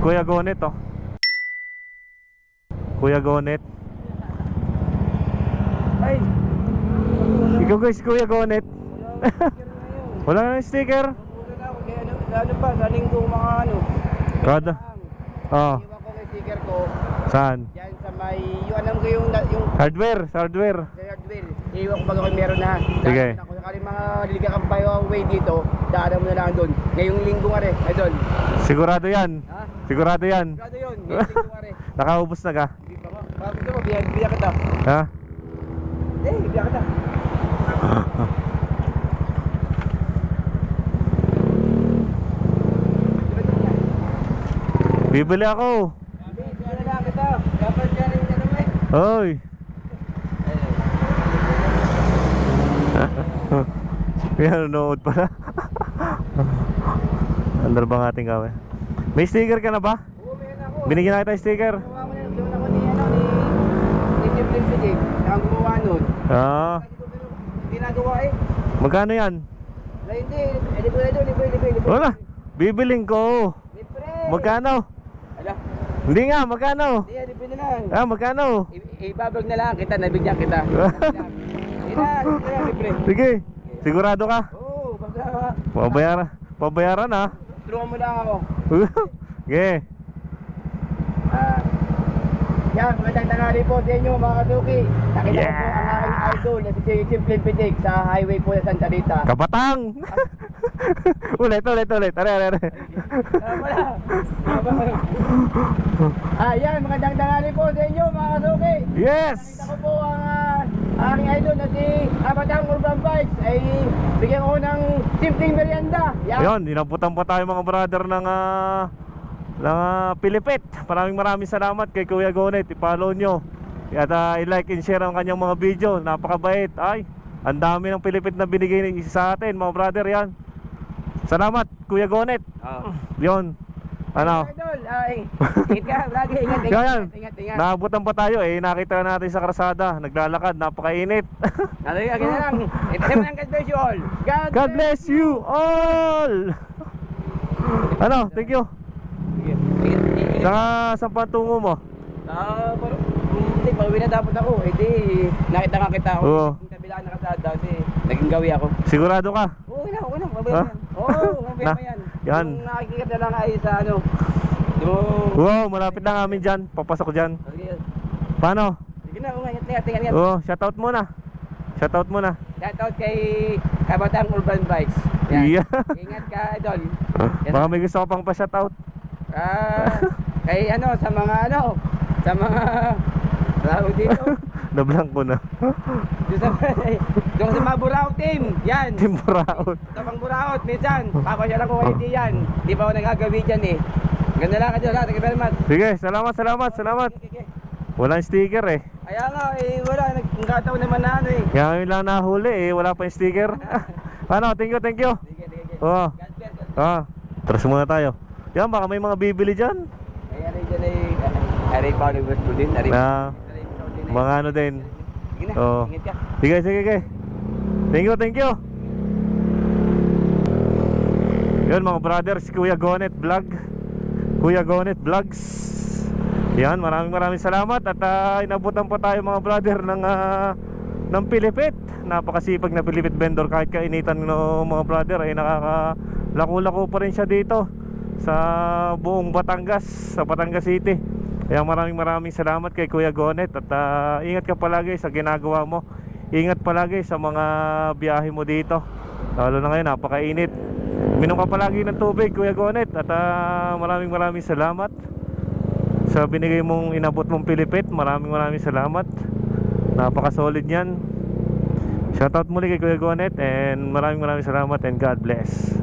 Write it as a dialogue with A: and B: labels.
A: Kuya Gonet, oh. Kuya Gonet.
B: Ay!
A: Ikaw guys, Kuya Gonet. Wala na sticker.
B: Ano pa, sa linggo mga ano.
A: Kada. Oh.
B: Iwan ko yung sticker ko.
A: Saan?
B: Diyan sa may, yung alam ko yung
A: Hardware, sa hardware.
B: sa hardware. Iwan ko baga kung meron na.
A: Sige.
B: Dahil ako sakaling mga liga kang way dito, daanan mo na lang doon. Ngayong linggo nga rin, ay doon.
A: Sigurado yan.
B: Ha?
A: Sigurado yan.
B: Sigurado yun, ngayong linggo nga rin.
A: Nakaubos na ka.
B: Hindi pa nga. Bakit gusto mo, biyak kita.
A: Ha?
B: Biyak kita.
A: Bibili ako.
B: Biyak na lang kita. Dapat dyan rin ka naman.
A: Hoy. Yan, nanood pala. Andar bang ating gawin? May sticker ka na ba?
B: Oo, meron ako.
A: Binigyan na kita yung sticker.
B: Gawa ko na yung doon ako ni Timlin Pidig. Ang gumawa nun.
A: Ah,
B: Hindi nagawa eh.
A: magkano yan?
B: Hindi. Libre.
A: Wala. Bibiling ko.
B: Libre.
A: Magkano?
B: Ala.
A: Hindi nga, magkano?
B: Hindi, libre na lang.
A: Ah, magkano?
B: Ibabag na lang kita, nabigyan kita. Hindi na, libre.
A: Sige, sigurado ka?
B: Oo, basta.
A: Pabayaran ha?
B: Tulungan mo lang ako.
A: Sige.
B: Yan, magandang tanghali po sa inyo mga kasuki. Nakita ko po ang aking idol na si Timlin Pidig sa highway po sa Santa Rita.
A: Kabatang! ulit. Are.
B: Yan, magandang tanghali po sa inyo mga kasuki.
A: Yes!
B: Nakita ko po ang aking idol na si Kabatang Urban Bikes ay bigyan ko ng simpleng merienda. Yan.
A: Ayun, dinaputan pa tayo mga brother ng Pilipit. Maraming salamat kay Kuya Gonet. I-follow nyo at i-like and share ang kanyang mga video. Napakabait. Ay, ang dami ng Pilipit na binigay sa atin mga brother. Yan, salamat Kuya Gonet. Yun, ano,
B: Idol, ingat ka lagi,
A: yan,
B: ingat.
A: naabutan pa tayo eh. Nakita natin sa kalsada, naglalakad, napakainit.
B: Lagi na lang. Ito naman ang God bless you all.
A: God bless you all. Ano, thank you. Saan patungo mo?
B: Hindi, pauwi na dapat ako. Hindi, nakita nga kita ako.
A: Oo.
B: Yung kabilaan na kasada kasi naging gawi ako.
A: Sigurado ka?
B: Oo, okay na, mabaya
A: Ha?
B: yan. Oo, mabaya
A: Na-
B: yan.
A: yan.
B: Yung nakikita na lang ay sa ano. Yung...
A: Wow, malapit lang amin dyan. Papasok ko dyan.
B: Sige,
A: Paano?
B: sige na, ingat.
A: Oo, shoutout muna. Shoutout muna.
B: Shoutout kay Kabatang Urban Bikes. Yan.
A: Yeah.
B: Ingat ka, idol. Yan.
A: Baka may gusto ko pang pa-shoutout.
B: Kay ano, sa mga tawag dito.
A: Nablank ko na.
B: Doon sa mga Burao team. Yan.
A: Timburaot.
B: Sa mga Buraot, minsan. Papasyalan ko kayo di yan. Di pa ako nagagawi dyan eh. Ganda lang ka dyan. Thank you very much.
A: Sige, salamat.
B: Okay.
A: Walang sticker eh.
B: Kaya nga eh, wala. Nagkataon naman na ano eh.
A: Kaya ngayon lang nahuli eh. Wala pa yung sticker. Ano, thank you.
B: Sige.
A: Oo.
B: God bless.
A: Tras muna tayo. Yan, baka may mga bibili dyan.
B: Ay, ano dyan ay, aray followers ko din.
A: Mga ano din.
B: Sige na,
A: Oo.
B: ingat ka.
A: Sige. Thank you. Yun mga brothers, Kuya Gonet Vlog. Kuya Gonet Vlogs. Yan, maraming salamat. At inabutan pa tayo mga brother ng Pilipit. Napakasipag na Pilipit vendor. Kahit kainitan ng mga brother ay nakakalako-lako pa rin siya dito sa buong Batangas, sa Batangas City. Kaya maraming salamat kay Kuya Gonet. At ingat ka palagi sa ginagawa mo. Ingat palagi sa mga biyahe mo dito. Lalo na ngayon, napakainit. Minom ka palagi ng tubig Kuya Gonet. At maraming salamat sa binigay mong inabot mong Pilipit. Maraming salamat. Napaka-solid yan. Shoutout muli kay Kuya Gonet. And maraming salamat and God bless.